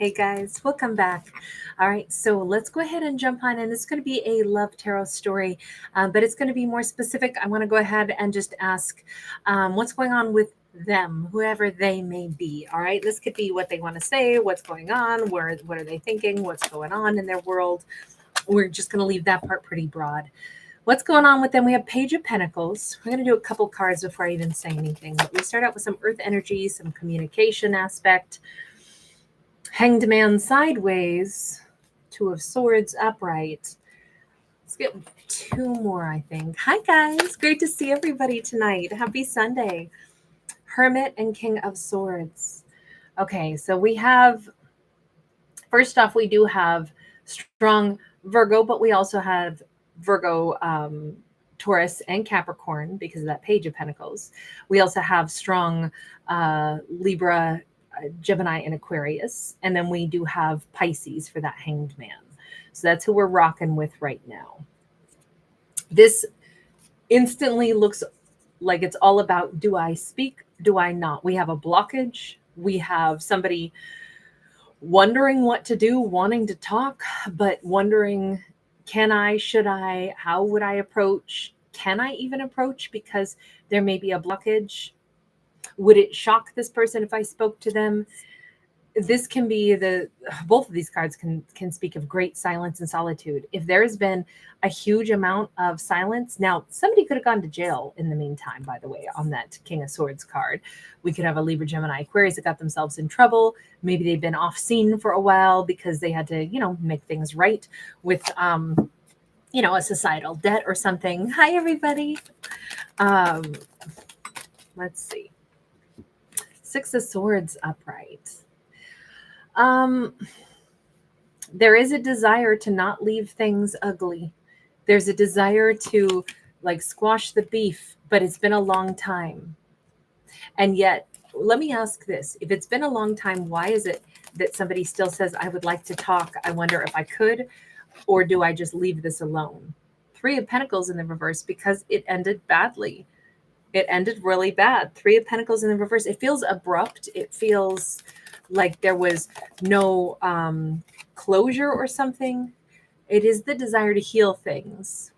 Hey guys, welcome back. All right, so let's go ahead and jump on. And this is going to be a love tarot story, but it's going to be more specific. I want to go ahead and just ask what's going on with them, whoever they may be. All right, this could be what they want to say, what's going on, what are they thinking, what's going on in their world. We're just going to leave that part pretty broad. What's going on with them? We have Page of Pentacles. We're going to do a couple cards before I even say anything. But we start out with some Earth energy, some communication aspect. Hanged Man sideways, Two of Swords upright. Let's get two more, I think. Hi, guys. Great to see everybody tonight. Happy Sunday. Hermit and King of Swords. Okay, so we have, first off, we do have strong Virgo, but we also have Virgo, Taurus, and Capricorn because of that Page of Pentacles. We also have strong Libra, Gemini, and Aquarius. And then we do have Pisces for that Hanged Man. So that's who we're rocking with right now. This instantly looks like it's all about, do I speak? Do I not? We have a blockage. We have somebody wondering what to do, wanting to talk, but wondering, can I, should I, how would I approach? Can I even approach? Because there may be a blockage. Would it shock this person if I spoke to them? This can be both of these cards can speak of great silence and solitude. If there's been a huge amount of silence, now somebody could have gone to jail in the meantime, by the way, on that King of Swords card. We could have a Libra, Gemini, Aquarius that got themselves in trouble. Maybe they've been off scene for a while because they had to, make things right with, a societal debt or something. Hi, everybody. Let's see. Six of Swords upright. There is a desire to not leave things ugly. There's a desire to squash the beef, but it's been a long time. And yet, let me ask this. If it's been a long time, why is it that somebody still says, I would like to talk? I wonder if I could, or do I just leave this alone? Three of Pentacles in the reverse because it ended badly. It ended really bad. Three of Pentacles in the reverse. It feels abrupt. It feels like there was no closure or something. It is the desire to heal things.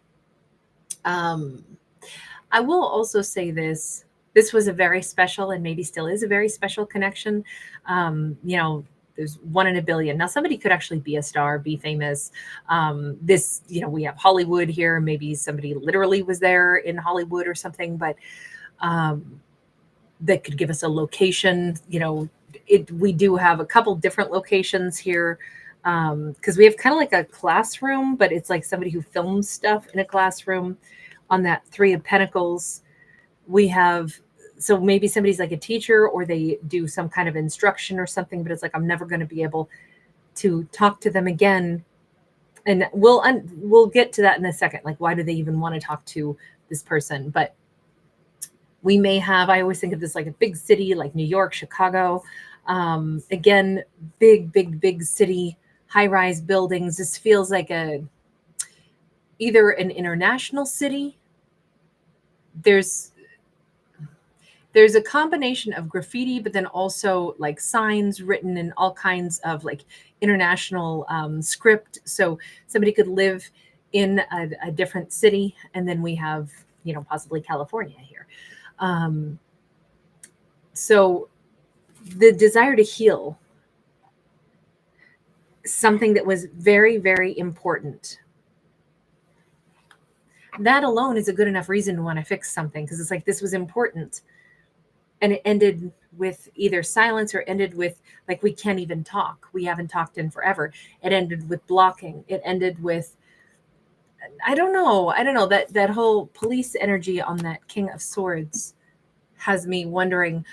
I will also say this. This was a very special and maybe still is a very special connection. There's one in a billion. Now, somebody could actually be a star, be famous. We have Hollywood here. Maybe somebody literally was there in Hollywood or something, but that could give us a location. We do have a couple different locations here because we have kind of like a classroom, but it's like somebody who films stuff in a classroom. On that Three of Pentacles, we have, so maybe somebody's like a teacher or they do some kind of instruction or something, but it's like, I'm never going to be able to talk to them again. And we'll get to that in a second. Like, why do they even want to talk to this person? But we may have, I always think of this like a big city, like New York, Chicago. Again, big city, high-rise buildings. This feels like either an international city. There's a combination of graffiti, but then also like signs written in all kinds of like international script. So somebody could live in a different city. And then we have, possibly California here. So the desire to heal something that was very, very important. That alone is a good enough reason to want to fix something, because it's like, this was important. And it ended with either silence or ended with like, we can't even talk. We haven't talked in forever. It ended with blocking. It ended with, I don't know. That whole police energy on that King of Swords has me wondering,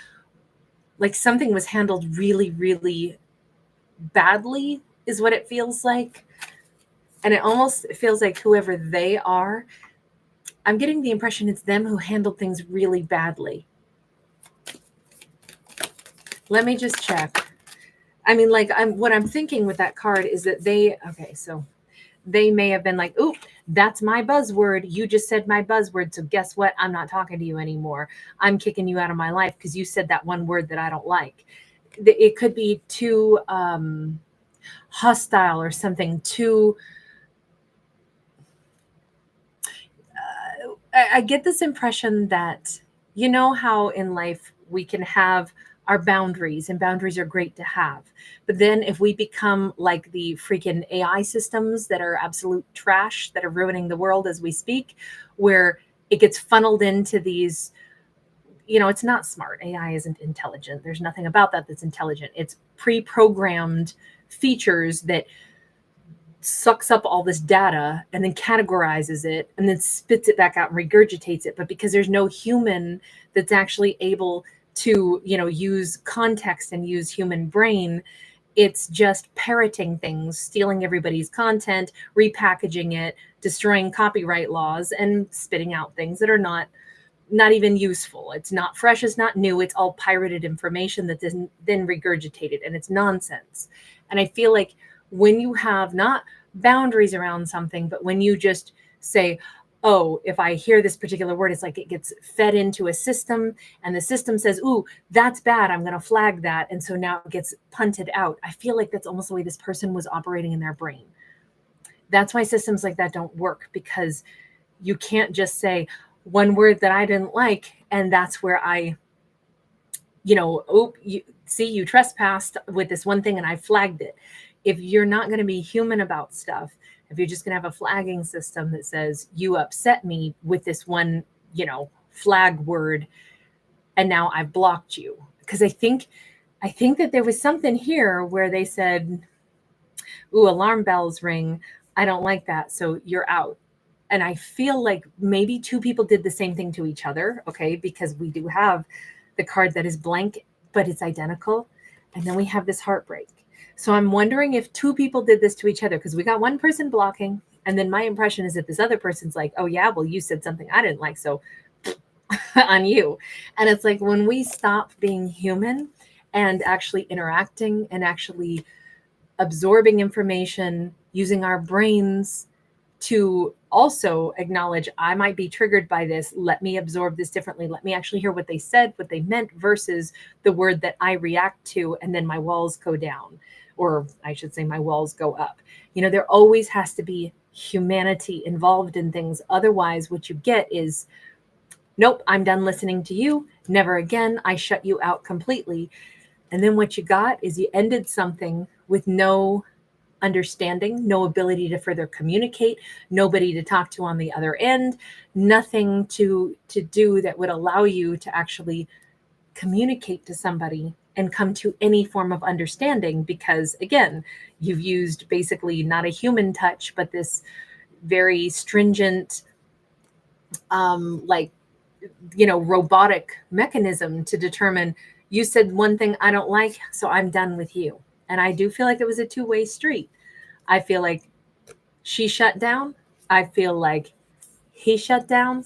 like something was handled really, really badly is what it feels like. And it almost feels like whoever they are, I'm getting the impression it's them who handled things really badly. Let me just check. I mean, what I'm thinking with that card is that so they may have been like, ooh, that's my buzzword. You just said my buzzword. So guess what? I'm not talking to you anymore. I'm kicking you out of my life because you said that one word that I don't like. it could be too hostile or something, too I get this impression that, you know, how in life we can have our boundaries, and boundaries are great to have. But then if we become like the freaking AI systems that are absolute trash, that are ruining the world as we speak, where it gets funneled into these, you know, it's not smart. AI isn't intelligent. There's nothing about that that's intelligent. It's pre programmed features that sucks up all this data and then categorizes it and then spits it back out and regurgitates it. But because there's no human that's actually able to, you know, use context and use human brain, it's just parroting things, stealing everybody's content, repackaging it, destroying copyright laws, and spitting out things that are not even useful. It's not fresh, it's not new, it's all pirated information that isn't then regurgitated, and it's nonsense. And I feel like when you have not boundaries around something, but when you just say, oh, if I hear this particular word, it's like it gets fed into a system and the system says, ooh, that's bad, I'm going to flag that. And so now it gets punted out. I feel like that's almost the way this person was operating in their brain. That's why systems like that don't work, because you can't just say one word that I didn't like, and that's where I, you know, oh, you trespassed with this one thing and I flagged it. If you're not going to be human about stuff, if you're just going to have a flagging system that says you upset me with this one, you know, flag word, and now I've blocked you. Because I think that there was something here where they said, ooh, alarm bells ring, I don't like that, so you're out. And I feel like maybe two people did the same thing to each other, okay? Because we do have the card that is blank, but it's identical. And then we have this heartbreak. So I'm wondering if two people did this to each other, because we got one person blocking. And then my impression is that this other person's like, oh, yeah, well, you said something I didn't like, so on you. And it's like when we stop being human and actually interacting and actually absorbing information, using our brains to also acknowledge I might be triggered by this. Let me absorb this differently. Let me actually hear what they said, what they meant, versus the word that I react to, and then my walls go down, or I should say my walls go up. You know, there always has to be humanity involved in things. Otherwise, what you get is, nope, I'm done listening to you. Never again. I shut you out completely. And then what you got is you ended something with no understanding, no ability to further communicate, nobody to talk to on the other end, nothing to do that would allow you to actually communicate to somebody and come to any form of understanding, because again, you've used basically not a human touch, but this very stringent like, you know, robotic mechanism to determine, you said one thing I don't like, so I'm done with you. And I do feel like it was a two-way street. I feel like she shut down. I feel like he shut down.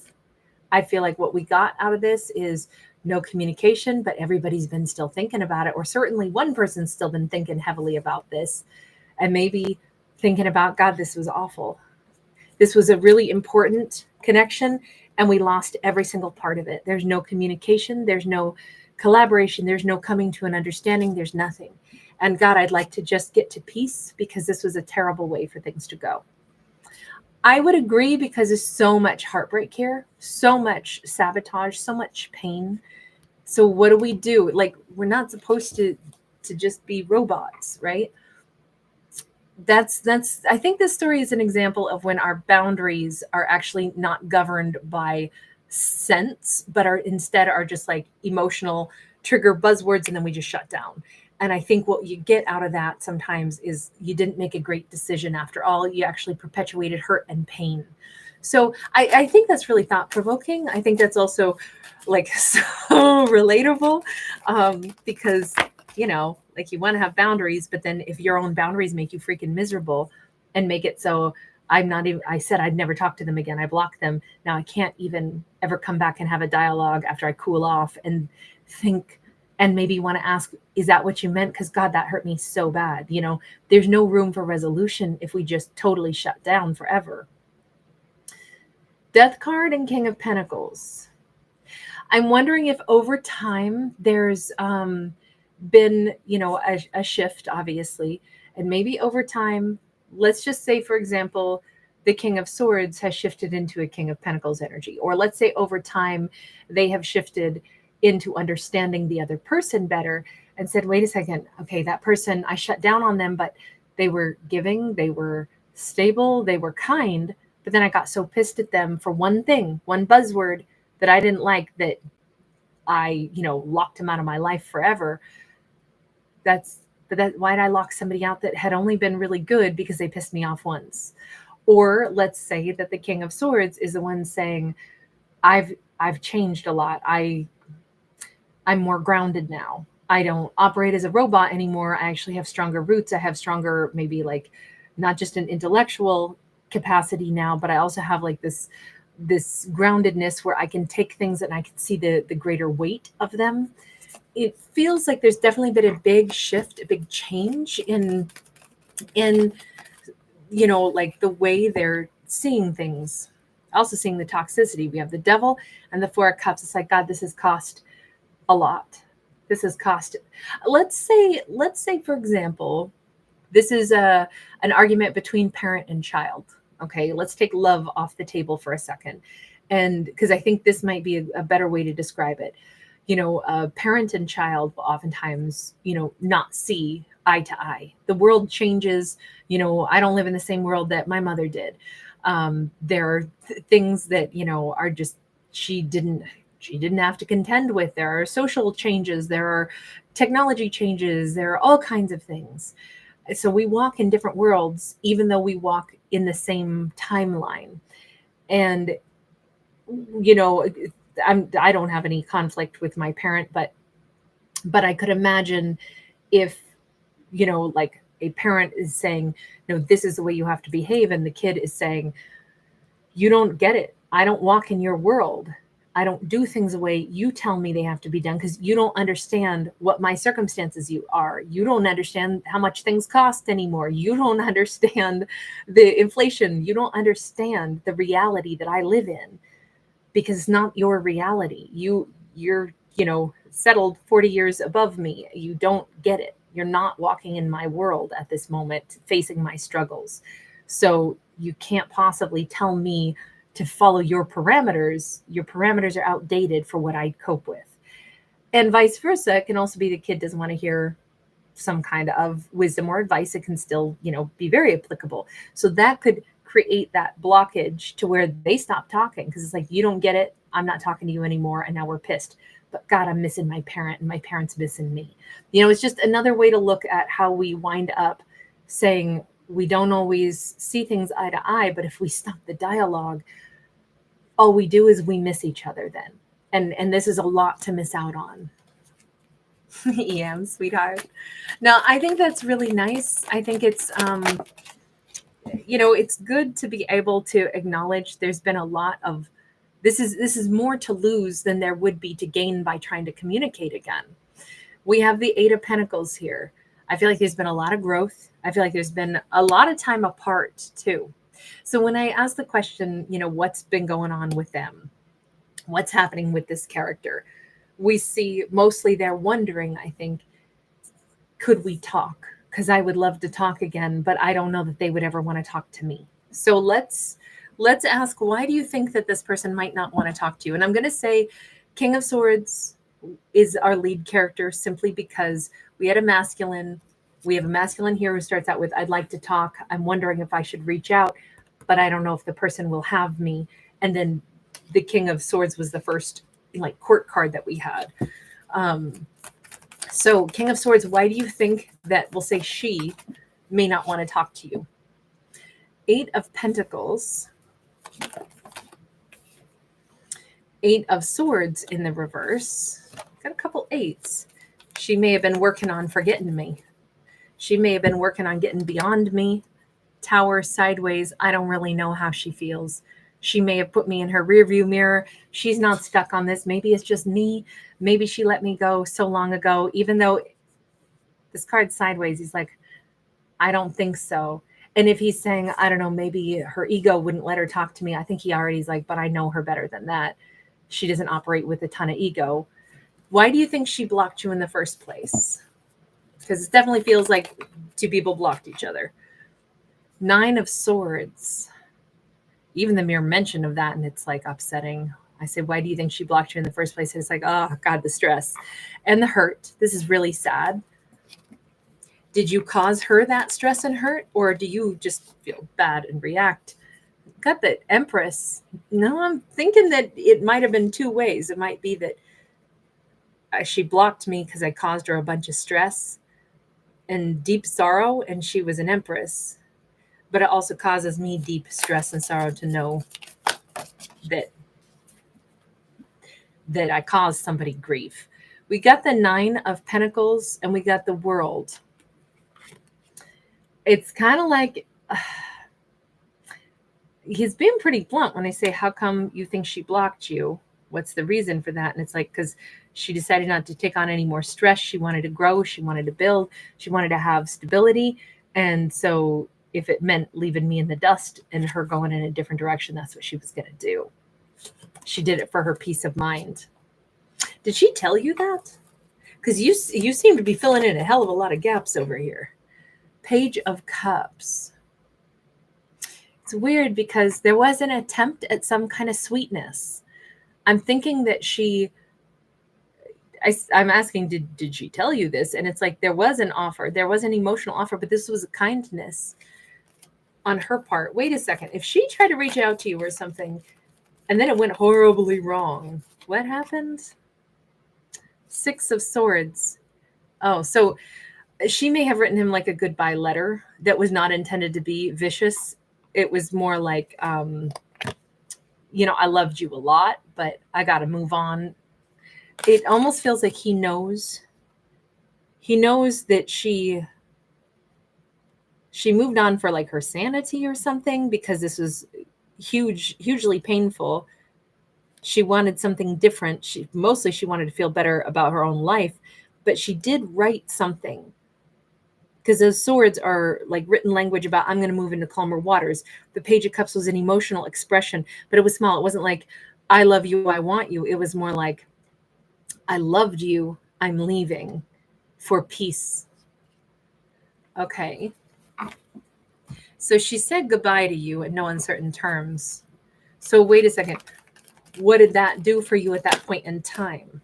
I feel like what we got out of this is no communication, but everybody's been still thinking about it, or certainly one person's still been thinking heavily about this, and maybe thinking about, God, this was awful. This was a really important connection, and we lost every single part of it. There's no communication. There's no collaboration. There's no coming to an understanding. There's nothing. And God, I'd like to just get to peace, because this was a terrible way for things to go. I would agree, because there's so much heartbreak here, so much sabotage, so much pain. So what do we do? Like, we're not supposed to just be robots, right? That's I think this story is an example of when our boundaries are actually not governed by sense, but are instead are just like emotional trigger buzzwords, and then we just shut down. And I think what you get out of that sometimes is you didn't make a great decision after all. You actually perpetuated hurt and pain. So I think that's really thought provoking. I think that's also like so relatable, because, you know, like, you want to have boundaries, but then if your own boundaries make you freaking miserable and make it so I'm not even, I said I'd never talk to them again, I blocked them. Now I can't even ever come back and have a dialogue after I cool off and think, and maybe want to ask, is that what you meant? Because God, that hurt me so bad. You know, there's no room for resolution if we just totally shut down forever. Death card and King of Pentacles. I'm wondering if over time there's been, a shift, obviously. And maybe over time, let's just say, for example, the King of Swords has shifted into a King of Pentacles energy. Or let's say over time, they have shifted into understanding the other person better and said, wait a second, okay, that person, I shut down on them, but they were giving, they were stable, they were kind. But then I got so pissed at them for one thing, one buzzword that I didn't like, that I, locked them out of my life forever. But why did I lock somebody out that had only been really good because they pissed me off once? Or let's say that the King of Swords is the one saying, I've changed a lot. I'm more grounded now. I don't operate as a robot anymore. I actually have stronger roots. I have stronger, maybe like not just an intellectual capacity now, but I also have like this groundedness where I can take things and I can see the greater weight of them. It feels like there's definitely been a big shift, a big change in like the way they're seeing things. Also seeing the toxicity. We have the Devil and the Four of Cups. It's like, God, this has cost a lot. This has cost. Let's say, for example, this is an argument between parent and child. Okay, let's take love off the table for a second. And because I think this might be a better way to describe it. Parent and child will oftentimes, not see eye to eye. The world changes. I don't live in the same world that my mother did. There are things that, are just, she didn't have to contend with. There are social changes. There are technology changes. There are all kinds of things. So we walk in different worlds, even though we walk in the same timeline. And, I don't have any conflict with my parent, but I could imagine if, like a parent is saying, no, this is the way you have to behave. And the kid is saying, you don't get it. I don't walk in your world. I don't do things the way you tell me they have to be done because you don't understand what my circumstances are. You don't understand how much things cost anymore. You don't understand the inflation. You don't understand the reality that I live in because it's not your reality. You're settled 40 years above me. You don't get it. You're not walking in my world at this moment, facing my struggles. So you can't possibly tell me to follow your parameters. Your parameters are outdated for what I cope with. And vice versa. It can also be the kid doesn't want to hear some kind of wisdom or advice. It can still, be very applicable. So that could create that blockage to where they stop talking because it's like, you don't get it. I'm not talking to you anymore. And now we're pissed. But God, I'm missing my parent and my parent's missing me. It's just another way to look at how we wind up saying we don't always see things eye to eye. But if we stop the dialogue, all we do is we miss each other then. And this is a lot to miss out on. EM, sweetheart. No, I think that's really nice. I think it's, it's good to be able to acknowledge there's been a lot of, this is more to lose than there would be to gain by trying to communicate again. We have the Eight of Pentacles here. I feel like there's been a lot of growth. I feel like there's been a lot of time apart too. So when I ask the question, what's been going on with them? What's happening with this character? We see mostly they're wondering, I think, could we talk? Because I would love to talk again, but I don't know that they would ever want to talk to me. So let's ask, why do you think that this person might not want to talk to you? And I'm going to say King of Swords is our lead character simply because we have a masculine here who starts out with, I'd like to talk. I'm wondering if I should reach out, but I don't know if the person will have me. And then the King of Swords was the first court card that we had. So King of Swords, why do you think that, we'll say she may not want to talk to you? Eight of Pentacles. Eight of Swords in the reverse. Got a couple eights. She may have been working on forgetting me. She may have been working on getting beyond me. Tower sideways. I don't really know how she feels. She may have put me in her rearview mirror. She's not stuck on this. Maybe it's just me. Maybe she let me go so long ago, even though this card's sideways. He's like, I don't think so. And if he's saying, I don't know, maybe her ego wouldn't let her talk to me. I think he already's like, but I know her better than that. She doesn't operate with a ton of ego. Why do you think she blocked you in the first place? Because it definitely feels like two people blocked each other. 9 of Swords. Even the mere mention of that, and it's like upsetting. I say, why do you think she blocked you in the first place? And it's like, oh God, the stress and the hurt. This is really sad. Did you cause her that stress and hurt, or do you just feel bad and react? Got the Empress. No, I'm thinking that it might have been 2 ways. It might be that she blocked me because I caused her a bunch of stress and deep sorrow, and she was an Empress. But it also causes me deep stress and sorrow to know that I caused somebody grief. We got the 9 of Pentacles and we got the World. It's kind of like he's being pretty blunt when I say, how come you think she blocked you? What's the reason for that? And it's like, because she decided not to take on any more stress. She wanted to grow. She wanted to build. She wanted to have stability. And so if it meant leaving me in the dust and her going in a different direction, that's what she was going to do. She did it for her peace of mind. Did she tell you that? Because you seem to be filling in a hell of a lot of gaps over here. Page of Cups. It's weird because there was an attempt at some kind of sweetness. I'm thinking that I'm asking, did she tell you this? And it's like, there was an offer. There was an emotional offer, but this was a kindness on her part. Wait a second. If she tried to reach out to you or something, and then it went horribly wrong, what happened? 6 of Swords. Oh, so she may have written him like a goodbye letter that was not intended to be vicious. It was more like, I loved you a lot, but I got to move on. It almost feels like he knows that she moved on for like her sanity or something, because this was hugely painful. She wanted something different. She wanted to feel better about her own life, but she did write something, because those swords are like written language about, I'm going to move into calmer waters. The Page of Cups was an emotional expression, but it was small. It wasn't like, I love you, I want you. It was more like, I loved you, I'm leaving for peace. Okay. So she said goodbye to you in no uncertain terms. So wait a second. What did that do for you at that point in time?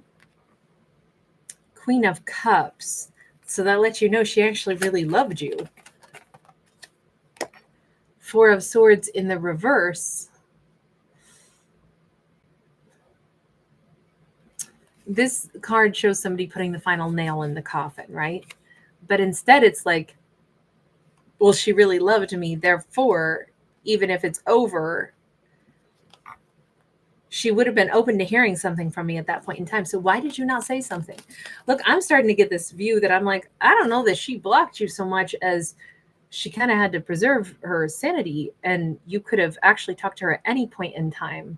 Queen of Cups. So that lets you know she actually really loved you. 4 of Swords in the reverse. This card shows somebody putting the final nail in the coffin, right? But instead it's like, well, she really loved me. Therefore, even if it's over, she would have been open to hearing something from me at that point in time. So why did you not say something? Look, I'm starting to get this view that I'm like, I don't know that she blocked you so much as she kind of had to preserve her sanity, and you could have actually talked to her at any point in time.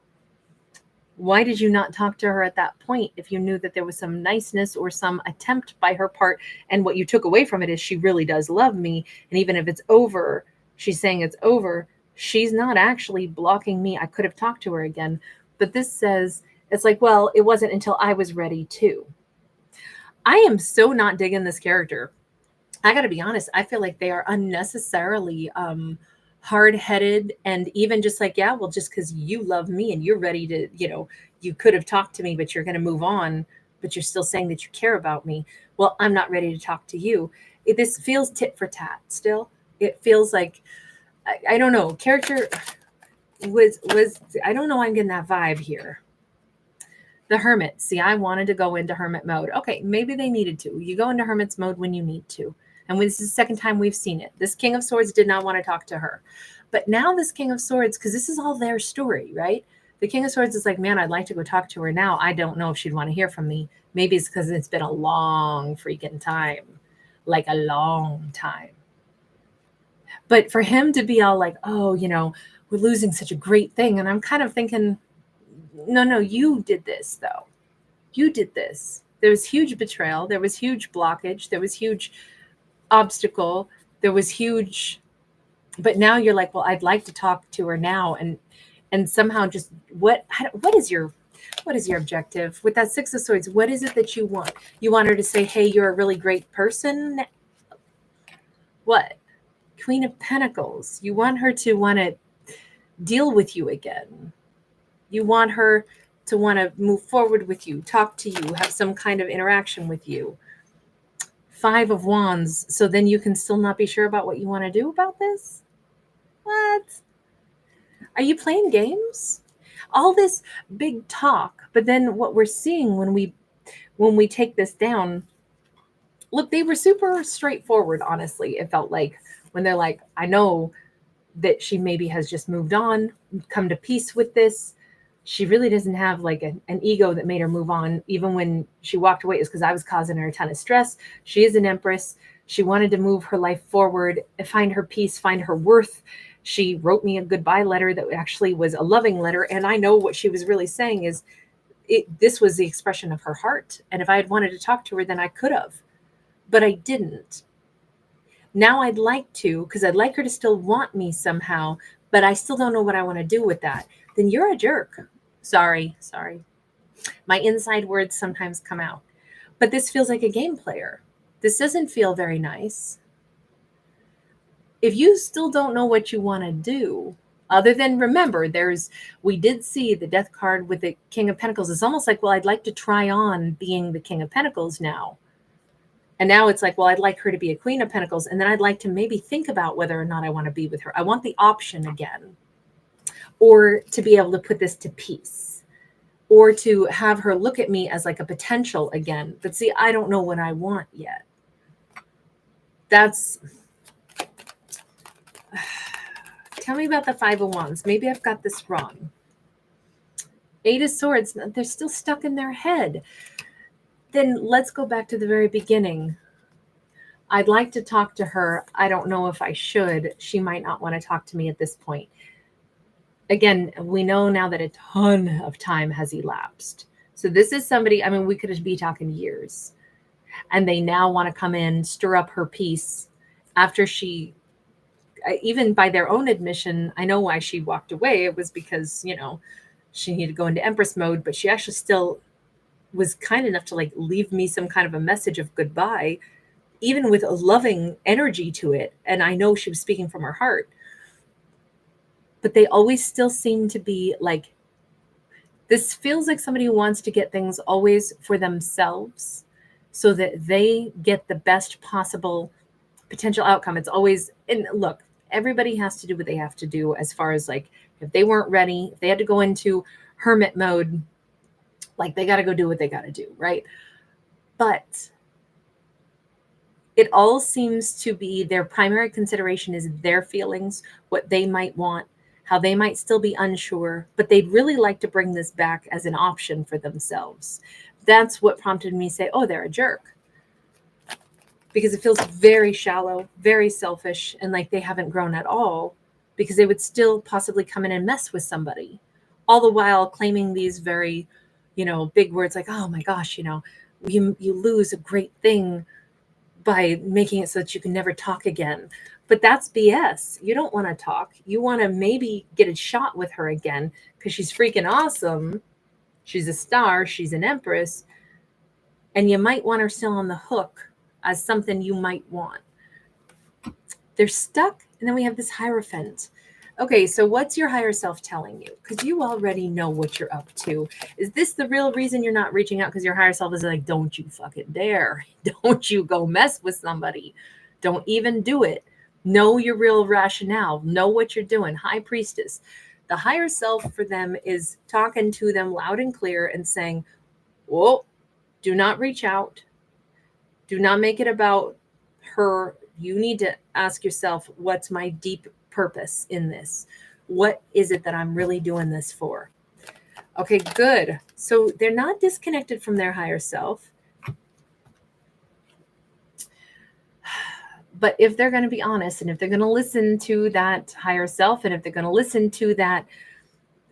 Why did you not talk to her at that point if you knew that there was some niceness or some attempt by her part? And what you took away from it is she really does love me. And even if it's over, she's saying it's over, she's not actually blocking me. I could have talked to her again. But this says, it's like, well, it wasn't until I was ready too. I am so not digging this character. I got to be honest. I feel like they are unnecessarily hard-headed, and even just like, yeah, well, just because you love me and you're ready to, you could have talked to me, but you're going to move on, but you're still saying that you care about me. Well, I'm not ready to talk to you. This feels tit for tat still. It feels like, I don't know, character was I don't know, I'm getting that vibe here. The Hermit. See, I wanted to go into hermit mode. Okay, maybe they needed to. You go into hermit's mode when you need to. And this is the second time we've seen it. This King of Swords did not want to talk to her. But now this King of Swords, because this is all their story, right? The King of Swords is like, man, I'd like to go talk to her now. I don't know if she'd want to hear from me. Maybe it's because it's been a long freaking time. Like a long time. But for him to be all like, oh, we're losing such a great thing. And I'm kind of thinking, no, you did this, though. You did this. There was huge betrayal. There was huge blockage. There was huge obstacle. There was huge, but now you're like, well, I'd like to talk to her now. And somehow just what is your, What is your objective? With that Six of Swords, what is it that you want? You want her to say, hey, you're a really great person? What? Queen of Pentacles. You want her to want to deal with you again. You want her to want to move forward with you, talk to you, have some kind of interaction with you. Five of Wands. So then you can still not be sure about what you want to do about this? What? Are you playing games? All this big talk, but then what we're seeing when we take this down, look, they were super straightforward, honestly. It felt like when they're like, I know that she maybe has just moved on, come to peace with this. She really doesn't have like an ego that made her move on. Even when she walked away, it was because I was causing her a ton of stress. She is an empress. She wanted to move her life forward, find her peace, find her worth. She wrote me a goodbye letter that actually was a loving letter. And I know what she was really saying is this was the expression of her heart. And if I had wanted to talk to her, then I could have, but I didn't. Now I'd like to, because I'd like her to still want me somehow, but I still don't know what I want to do with that. Then you're a jerk. Sorry. My inside words sometimes come out. But this feels like a game player. This doesn't feel very nice. If you still don't know what you want to do, other than remember, we did see the Death card with the King of Pentacles. It's almost like, well, I'd like to try on being the King of Pentacles now. And now it's like, well, I'd like her to be a Queen of Pentacles. And then I'd like to maybe think about whether or not I want to be with her. I want the option again. Or to be able to put this to peace. Or to have her look at me as like a potential again. But see, I don't know what I want yet. Tell me about the Five of Wands. Maybe I've got this wrong. Eight of Swords. They're still stuck in their head. Then let's go back to the very beginning. I'd like to talk to her. I don't know if I should. She might not want to talk to me at this point. Again, we know now that a ton of time has elapsed. So this is somebody, I mean, we could be talking years. And they now want to come in, stir up her peace after she, even by their own admission, I know why she walked away. It was because, she needed to go into Empress mode, but she actually still was kind enough to like leave me some kind of a message of goodbye, even with a loving energy to it. And I know she was speaking from her heart, but they always still seem to be like, this feels like somebody who wants to get things always for themselves so that they get the best possible potential outcome. It's always, and look, everybody has to do what they have to do as far as like, if they weren't ready, if they had to go into hermit mode, like they got to go do what they got to do, right? But it all seems to be their primary consideration is their feelings, what they might want, how they might still be unsure, but they'd really like to bring this back as an option for themselves. That's what prompted me to say, oh, they're a jerk. Because it feels very shallow, very selfish, and like they haven't grown at all, because they would still possibly come in and mess with somebody, all the while claiming these very, big words like, oh my gosh, you lose a great thing by making it so that you can never talk again. But that's BS. You don't want to talk. You want to maybe get a shot with her again because she's freaking awesome. She's a star. She's an empress. And you might want her still on the hook as something you might want. They're stuck. And then we have this Hierophant. Okay, so what's your higher self telling you? Because you already know what you're up to. Is this the real reason you're not reaching out? Because your higher self is like, don't you fucking dare. Don't you go mess with somebody. Don't even do it. Know your real rationale. Know what you're doing. High Priestess. The higher self for them is talking to them loud and clear and saying, whoa, do not reach out. Do not make it about her. You need to ask yourself, what's my deep purpose in this? What is it that I'm really doing this for? Okay, good. So they're not disconnected from their higher self. But if they're going to be honest, and if they're going to listen to that higher self, and if they're going to listen to that,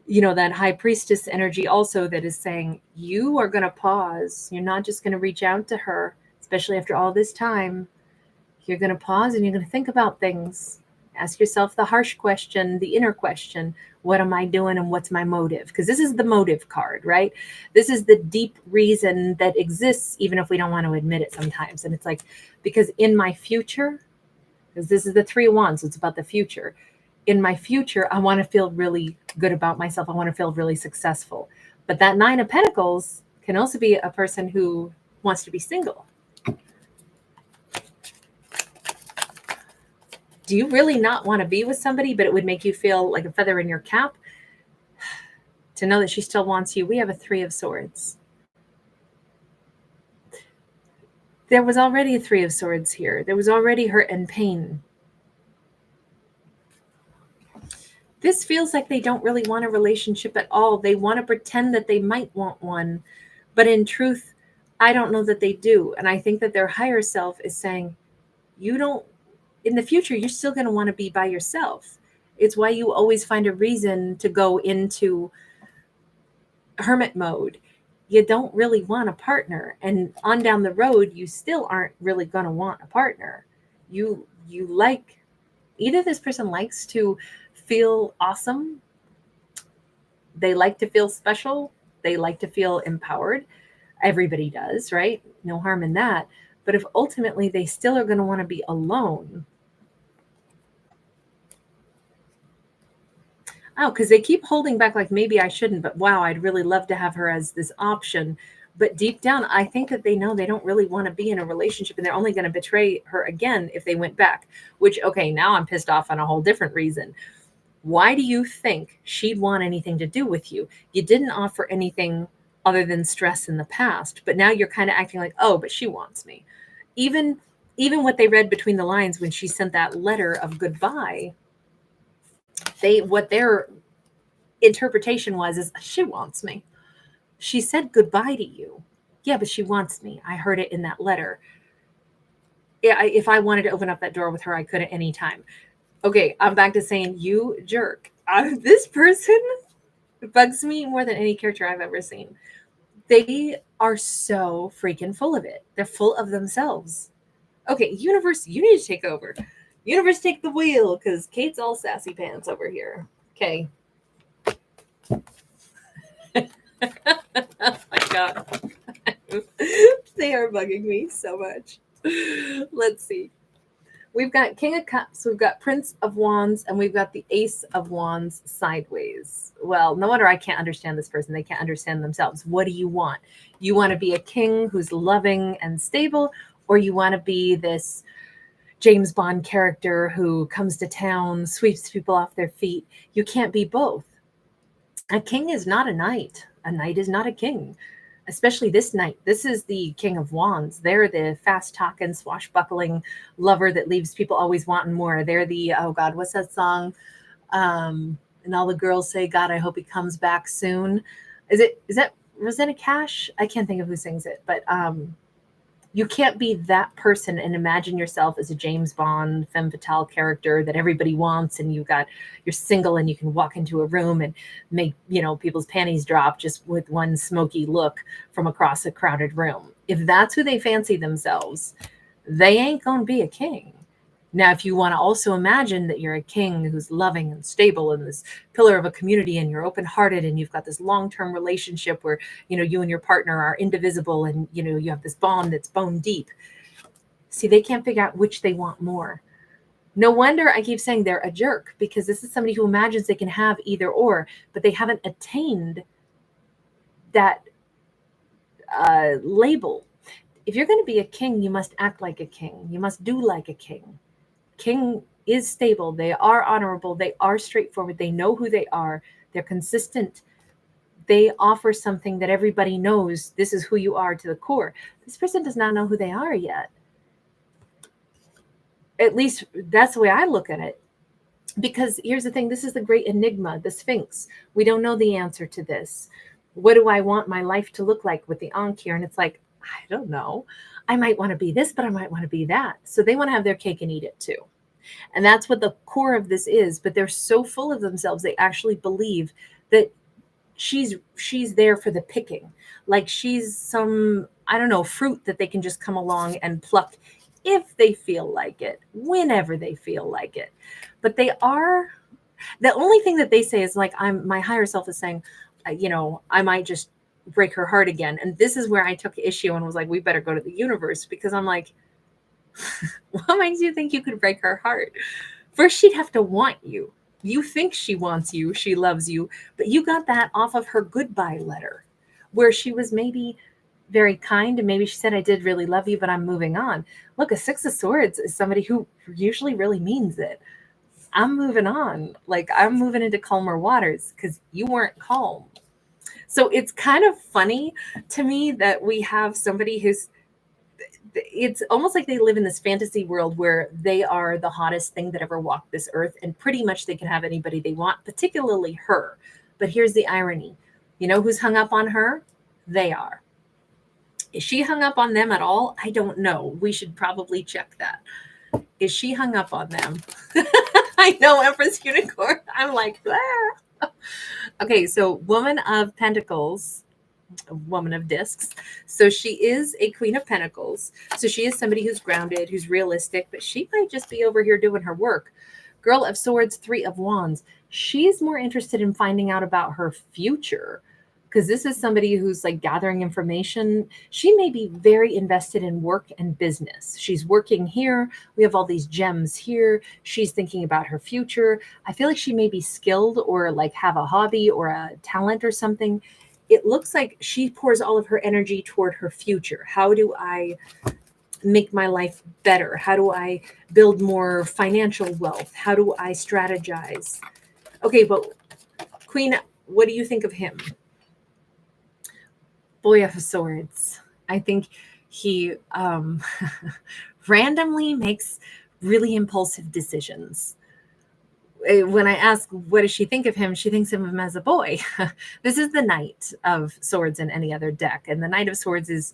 that High Priestess energy also that is saying, you are going to pause. You're not just going to reach out to her, especially after all this time. You're going to pause and you're going to think about things. Ask yourself the harsh question, the inner question. What am I doing and what's my motive? Because this is the motive card, right? This is the deep reason that exists, even if we don't want to admit it sometimes. And it's like, because in my future, because this is the 3 of Wands, it's about the future. In my future, I want to feel really good about myself. I want to feel really successful. But that 9 of Pentacles can also be a person who wants to be single. Do you really not want to be with somebody, but it would make you feel like a feather in your cap to know that she still wants you? We have a 3 of Swords. There was already a 3 of Swords here. There was already hurt and pain. This feels like they don't really want a relationship at all. They want to pretend that they might want one, but in truth, I don't know that they do. And I think that their higher self is saying, you don't, in the future, you're still going to want to be by yourself. It's why you always find a reason to go into hermit mode. You don't really want a partner. And on down the road, you still aren't really going to want a partner. You like, either this person likes to feel awesome. They like to feel special. They like to feel empowered. Everybody does, right? No harm in that. But if ultimately they still are going to want to be alone. Oh, because they keep holding back, like maybe I shouldn't, but wow, I'd really love to have her as this option. But deep down, I think that they know they don't really want to be in a relationship, and they're only going to betray her again if they went back, which, okay, now I'm pissed off on a whole different reason. Why do you think she'd want anything to do with you? You didn't offer anything other than stress in the past, but now you're kind of acting like, oh, but she wants me. Even what they read between the lines when she sent that letter of goodbye, what their interpretation was is, she wants me. She said goodbye to you. Yeah, but she wants me. I heard it in that letter. Yeah, if I wanted to open up that door with her, I could at any time. Okay, I'm back to saying, you jerk. This person bugs me more than any character I've ever seen. They are so freaking full of it. They're full of themselves. Okay, universe, you need to take over. Universe, take the wheel, because Kate's all sassy pants over here. Okay. Oh my God. They are bugging me so much. Let's see. We've got King of Cups, we've got Prince of Wands, and we've got the Ace of Wands sideways. Well, no wonder I can't understand this person. They can't understand themselves. What do you want? You want to be a king who's loving and stable, or you want to be this James Bond character who comes to town, sweeps people off their feet? You can't be both. A king is not a knight. A knight is not a king. Especially this knight. This is the King of Wands. They're the fast-talking, swashbuckling lover that leaves people always wanting more. They're the, oh God, what's that song? And all the girls say, God, I hope he comes back soon. Is that Rosanna Cash? I can't think of who sings it, but you can't be that person and imagine yourself as a James Bond femme fatale character that everybody wants, and you're single and you can walk into a room and make, people's panties drop just with one smoky look from across a crowded room. If that's who they fancy themselves, they ain't gonna be a king. Now, if you want to also imagine that you're a king who's loving and stable and this pillar of a community, and you're open-hearted and you've got this long-term relationship where, you and your partner are indivisible, and, you have this bond that's bone deep. See, they can't figure out which they want more. No wonder I keep saying they're a jerk, because this is somebody who imagines they can have either or, but they haven't attained that label. If you're going to be a king, you must act like a king. You must do like a king. King is stable. They are honorable. They are straightforward. They know who they are. They're consistent. They offer something that everybody knows. This is who you are to the core. This person does not know who they are yet. At least that's the way I look at it. Because here's the thing. This is the great enigma, the Sphinx. We don't know the answer to this. What do I want my life to look like with the Ankh here? And it's like, I don't know. I might want to be this, but I might want to be that. So they want to have their cake and eat it too. And that's what the core of this is. But they're so full of themselves, they actually believe that she's there for the picking. Like she's some, I don't know, fruit that they can just come along and pluck if they feel like it, whenever they feel like it. But they are, the only thing that they say is like, my higher self is saying, I might just break her heart again. And this is where I took issue and was like, we better go to the universe, because I'm like, what makes you think you could break her heart? First, she'd have to want you. You think she wants you, she loves you, but you got that off of her goodbye letter, where she was maybe very kind and maybe she said, I did really love you, but I'm moving on. Look, a Six of Swords is somebody who usually really means it. I'm moving on. Like, I'm moving into calmer waters because you weren't calm. So it's kind of funny to me that we have somebody who's, it's almost like they live in this fantasy world where they are the hottest thing that ever walked this earth, and pretty much they can have anybody they want, particularly her. But here's the irony. You know who's hung up on her? They are. Is she hung up on them at all? I don't know. We should probably check that. Is she hung up on them? I know, Empress Unicorn. I'm like, ah. Okay, so Woman of Pentacles, Woman of Discs. So she is a Queen of Pentacles. So she is somebody who's grounded, who's realistic, but she might just be over here doing her work. Girl of Swords, Three of Wands. She's more interested in finding out about her future, because this is somebody who's like gathering information. She may be very invested in work and business. She's working here. We have all these gems here. She's thinking about her future. I feel like she may be skilled or like have a hobby or a talent or something. It looks like she pours all of her energy toward her future. How do I make my life better? How do I build more financial wealth? How do I strategize? Okay, but Queen, what do you think of him? Boy of Swords. I think he randomly makes really impulsive decisions. When I ask, what does she think of him? She thinks of him as a boy. This is the Knight of Swords in any other deck. And the Knight of Swords is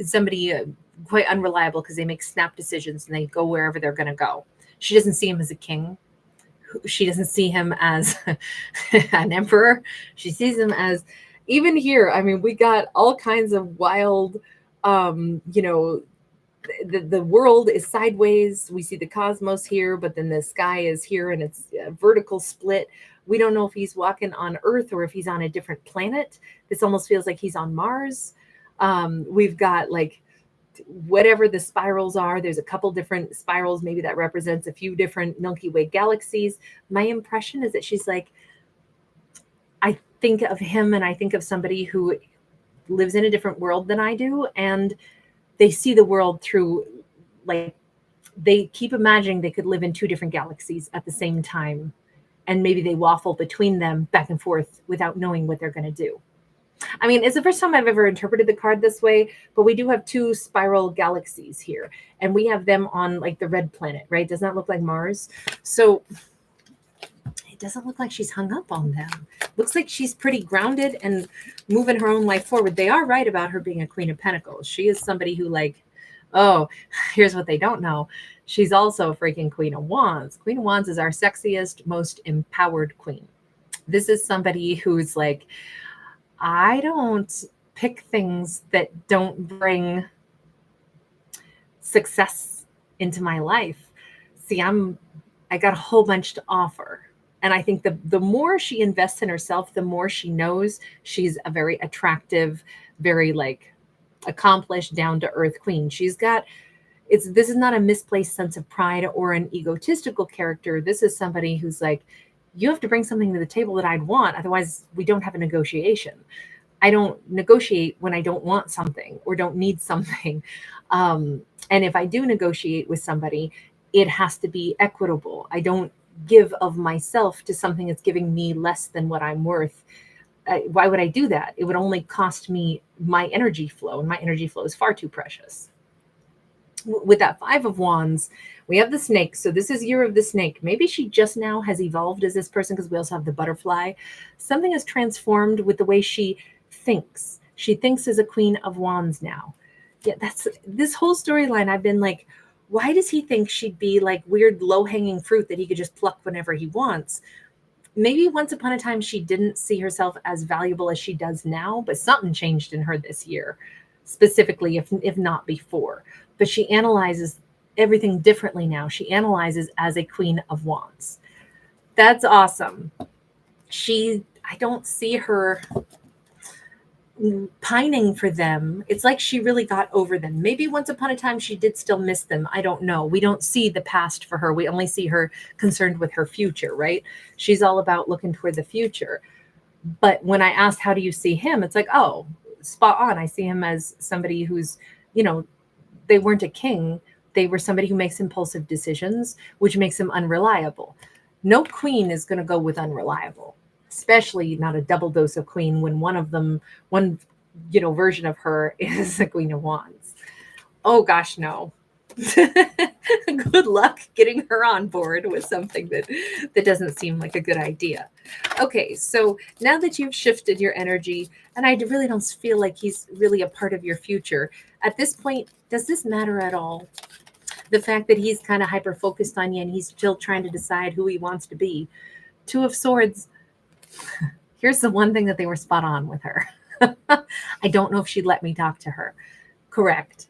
somebody quite unreliable because they make snap decisions and they go wherever they're going to go. She doesn't see him as a king. She doesn't see him as an emperor. She sees him as, even here, I mean, we got all kinds of wild, the world is sideways. We see the cosmos here, but then the sky is here and it's a vertical split. We don't know if he's walking on Earth or if he's on a different planet. This almost feels like he's on Mars. We've got like whatever the spirals are. There's a couple different spirals. Maybe that represents a few different Milky Way galaxies. My impression is that she's like, I think of him and I think of somebody who lives in a different world than I do. And they see the world through, like, they keep imagining they could live in two different galaxies at the same time. And maybe they waffle between them back and forth without knowing what they're going to do. I mean, it's the first time I've ever interpreted the card this way, but we do have two spiral galaxies here. And we have them on like the red planet, right? Does that look like Mars? So it doesn't look like she's hung up on them. Looks like she's pretty grounded and moving her own life forward. They are right about her being a Queen of Pentacles. She is somebody who, like, oh, here's what they don't know. She's also a freaking Queen of Wands. Queen of Wands is our sexiest, most empowered queen. This is somebody who's like, I don't pick things that don't bring success into my life. See, I got a whole bunch to offer. And I think the more she invests in herself, the more she knows she's a very attractive, very like accomplished, down to earth queen. She's got, this is not a misplaced sense of pride or an egotistical character. This is somebody who's like, you have to bring something to the table that I'd want. Otherwise, we don't have a negotiation. I don't negotiate when I don't want something or don't need something. And if I do negotiate with somebody, it has to be equitable. I don't give of myself to something that's giving me less than what I'm worth. Why would I do that? It would only cost me my energy flow, and my energy flow is far too precious. With that Five of Wands, we have the snake. So this is Year of the Snake. Maybe she just now has evolved as this person, because we also have the butterfly. Something has transformed with the way she thinks. She thinks as a Queen of Wands now. Yeah, that's this whole storyline. I've been like, why does he think she'd be like weird low-hanging fruit that he could just pluck whenever he wants? Maybe once upon a time she didn't see herself as valuable as she does now, but something changed in her this year, specifically, if not before. But she analyzes everything differently now. She analyzes as a Queen of Wands. That's awesome. I don't see her pining for them. It's like she really got over them. Maybe once upon a time she did still miss them. I don't know. We don't see the past for her. We only see her concerned with her future, right? She's all about looking toward the future. But when I asked, how do you see him? It's like, oh, spot on. I see him as somebody who's, you know, they weren't a king. They were somebody who makes impulsive decisions, which makes them unreliable. No queen is going to go with unreliable, especially not a double dose of queen when one version of her is the Queen of Wands. Oh gosh, no. Good luck getting her on board with something that doesn't seem like a good idea. Okay, so now that you've shifted your energy, and I really don't feel like he's really a part of your future at this point, does this matter at all? The fact that he's kind of hyper focused on you and he's still trying to decide who he wants to be. Two of Swords. Here's the one thing that they were spot on with her. I don't know if she'd let me talk to her. Correct.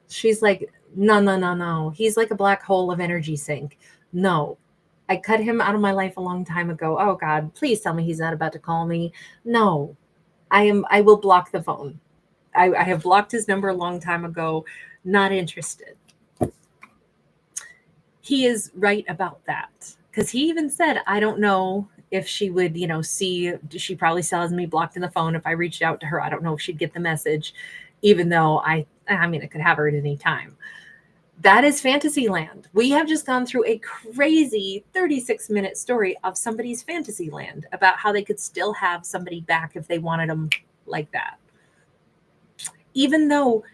She's like, no, no, no, no. He's like a black hole of energy sink. No. I cut him out of my life a long time ago. Oh God, please tell me he's not about to call me. No. I will block the phone. I have blocked his number a long time ago. Not interested. He is right about that. Because he even said, I don't know if she would, see, she probably still has me blocked in the phone. If I reached out to her, I don't know if she'd get the message, even though I could have her at any time. That is fantasy land. We have just gone through a crazy 36-minute story of somebody's fantasy land about how they could still have somebody back if they wanted them like that. Even though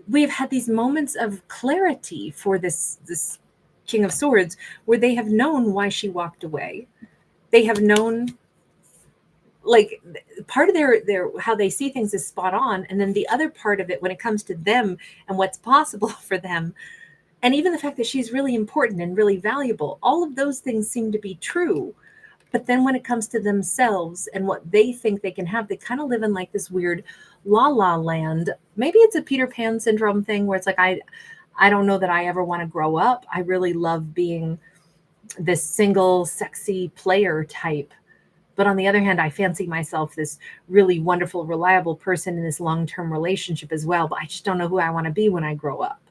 we've had these moments of clarity for this King of Swords, where they have known why she walked away. They have known, like, part of their how they see things is spot on, and then the other part of it, when it comes to them and what's possible for them, and even the fact that she's really important and really valuable, all of those things seem to be true. But then when it comes to themselves and what they think they can have, they kind of live in like this weird la la land. Maybe it's a Peter Pan syndrome thing where it's like, I don't know that I ever want to grow up. I really love being this single, sexy player type. But on the other hand, I fancy myself this really wonderful, reliable person in this long-term relationship as well. But I just don't know who I want to be when I grow up.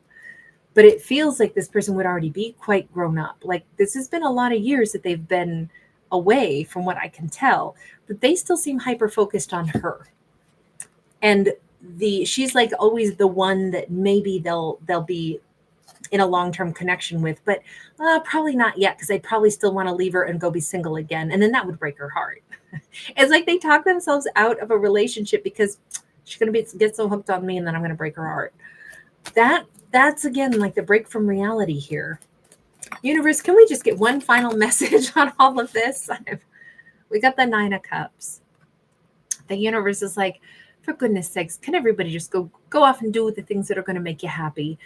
But it feels like this person would already be quite grown up. Like this has been a lot of years that they've been away from what I can tell, but they still seem hyper-focused on her. And she's like always the one that maybe they'll be in a long-term connection with, but probably not yet, because I'd probably still want to leave her and go be single again. And then that would break her heart. It's like they talk themselves out of a relationship because she's going to get so hooked on me and then I'm going to break her heart. That's again, like the break from reality here. Universe, can we just get one final message on all of this? We got the 9 of Cups. The universe is like, for goodness sakes, can everybody just go off and do the things that are going to make you happy?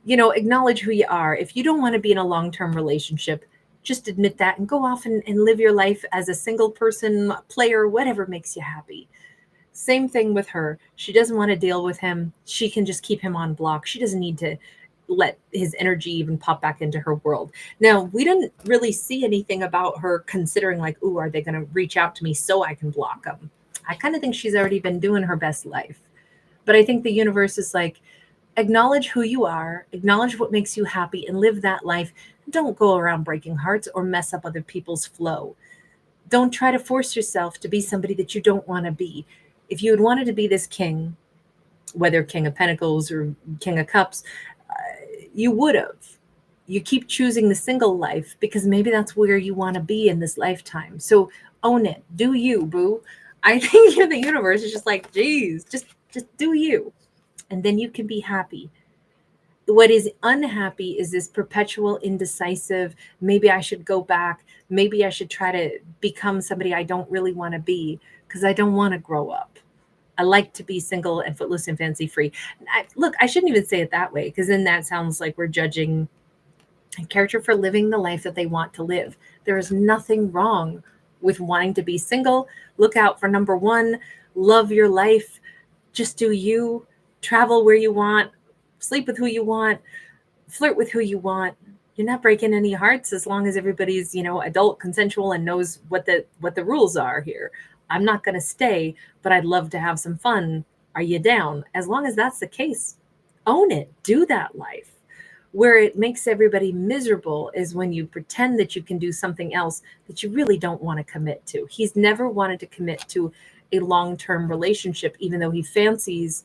Acknowledge who you are. If you don't want to be in a long-term relationship, just admit that and go off and live your life as a single person, player, whatever makes you happy. Same thing with her. She doesn't want to deal with him. She can just keep him on block. She doesn't need to let his energy even pop back into her world. Now, we didn't really see anything about her considering like, ooh, are they going to reach out to me so I can block them? I kind of think she's already been doing her best life. But I think the universe is like, acknowledge who you are, acknowledge what makes you happy, and live that life. Don't go around breaking hearts or mess up other people's flow. Don't try to force yourself to be somebody that you don't want to be. If you had wanted to be this king, whether King of Pentacles or King of Cups, you would have. You keep choosing the single life because maybe that's where you want to be in this lifetime. So own it. Do you, boo. I think the universe is just like, geez, just do you. And then you can be happy. What is unhappy is this perpetual indecisive, maybe I should go back. Maybe I should try to become somebody I don't really want to be because I don't want to grow up. I like to be single and footloose and fancy free. Look, I shouldn't even say it that way because then that sounds like we're judging a character for living the life that they want to live. There is nothing wrong with wanting to be single. Look out for number one. Love your life. Just do you. Travel where you want. Sleep with who you want. flirt with who you want. You're not breaking any hearts as long as everybody's, adult, consensual, and knows what the rules are here. I'm not going to stay, but I'd love to have some fun. Are you down? As long as that's the case, own it. Do that life. Where it makes everybody miserable is when you pretend that you can do something else that you really don't want to commit to. He's never wanted to commit to a long-term relationship, even though he fancies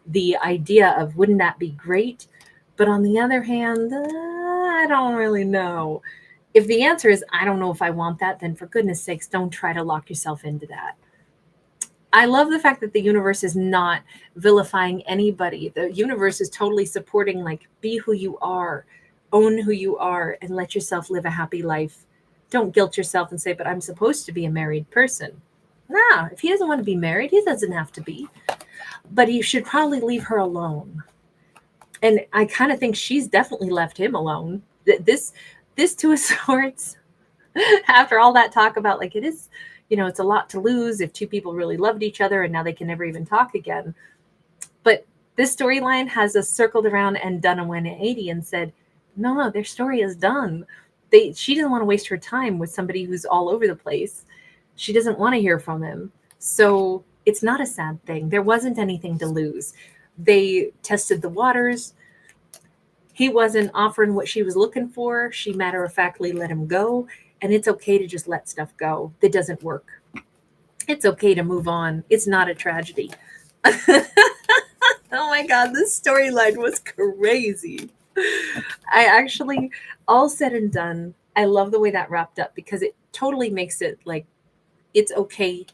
the idea of, wouldn't that be great? But on the other hand, I don't really know. If the answer is, I don't know if I want that, then for goodness sakes, don't try to lock yourself into that. I love the fact that the universe is not vilifying anybody. The universe is totally supporting, like, be who you are, own who you are, and let yourself live a happy life. Don't guilt yourself and say, but I'm supposed to be a married person. Nah, if he doesn't want to be married, he doesn't have to be. But you should probably leave her alone. And I kind of think she's definitely left him alone. This Two of Swords, after all that talk about, like, it is, it's a lot to lose if two people really loved each other and now they can never even talk again. But this storyline has us circled around and done a 180 and said, no, their story is done. She doesn't want to waste her time with somebody who's all over the place. She doesn't want to hear from him. So it's not a sad thing. There wasn't anything to lose. They tested the waters. He wasn't offering what she was looking for. She matter-of-factly let him go. And it's okay to just let stuff go that doesn't work. It's okay to move on. It's not a tragedy. Oh my God, this storyline was crazy. I actually, all said and done, I love the way that wrapped up because it totally makes it like it's okay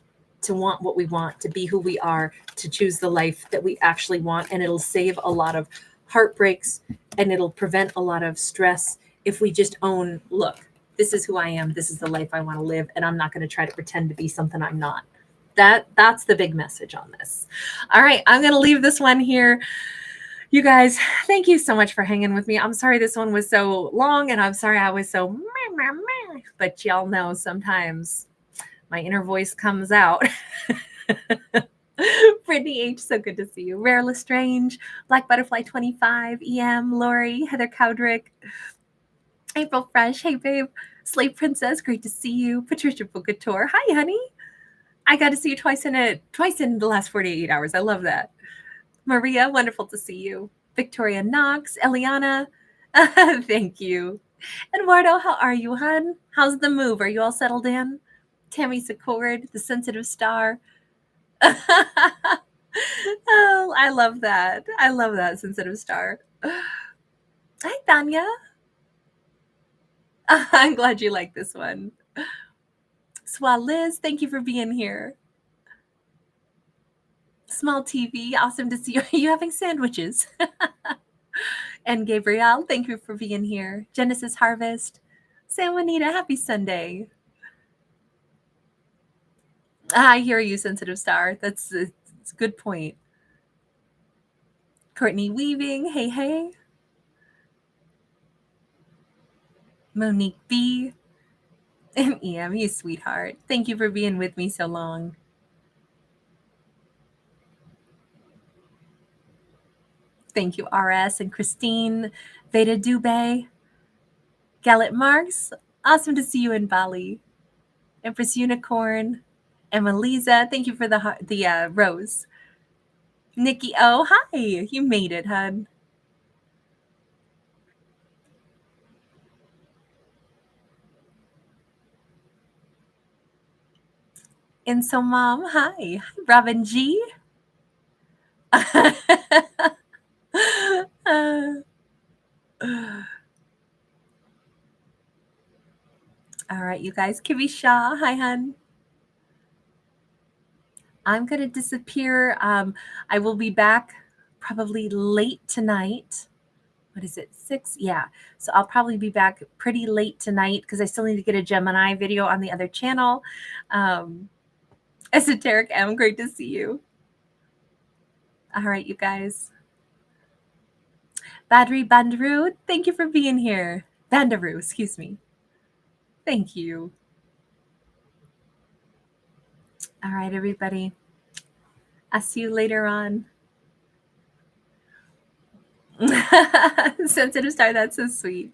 to want what we want, to be who we are, to choose the life that we actually want. And it'll save a lot of heartbreaks and it'll prevent a lot of stress if we just own, look, this is who I am. This is the life I want to live. And I'm not going to try to pretend to be something I'm not. That's the big message on this. All right, I'm going to leave this one here. You guys, thank you so much for hanging with me. I'm sorry this one was so long and I'm sorry I was so meh, meh, meh. But y'all know sometimes my inner voice comes out. Brittany H, so good to see you. Rare Lestrange, Black Butterfly 25, EM, Lori, Heather Cowdrick, April Fresh, hey babe, Slave Princess, great to see you. Patricia Bocator, hi honey. I got to see you twice in the last 48 hours. I love that. Maria, wonderful to see you. Victoria Knox, Eliana, thank you. Eduardo, how are you, hun? How's the move? Are you all settled in? Tammy Secord, the sensitive star. Oh, I love that. I love that sensitive star. Hi, Tanya. I'm glad you like this one. Swal Liz, thank you for being here. Small TV, awesome to see you. Are you having sandwiches? And Gabrielle, thank you for being here. Genesis Harvest, San Juanita, happy Sunday. I hear you, sensitive star. That's a good point. Courtney Weaving, hey, hey. Monique B. And EM, you sweetheart. Thank you for being with me so long. Thank you, RS and Christine. Veda Dubé. Gallet Marks, awesome to see you in Bali. Empress Unicorn. Emma Lisa, thank you for the rose. Nikki O, hi. You made it, hun. And so, Mom, hi. Robin G. All right, you guys. Kiwi Shaw, hi, hun. I'm going to disappear. I will be back probably late tonight. What is it? 6? Yeah. So I'll probably be back pretty late tonight because I still need to get a Gemini video on the other channel. Esoteric M, great to see you. All right, you guys. Badri Bandaru, thank you for being here. Bandaru, excuse me. Thank you. All right, everybody. I'll see you later on. Sensitive star, that's so sweet.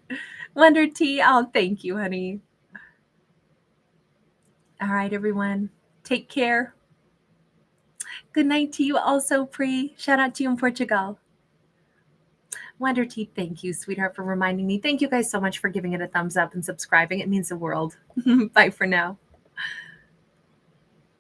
Wonder Tea, oh, thank you, honey. All right, everyone. Take care. Good night to you also, Pri. Shout out to you in Portugal. Wonder Tea, thank you, sweetheart, for reminding me. Thank you guys so much for giving it a thumbs up and subscribing. It means the world. Bye for now.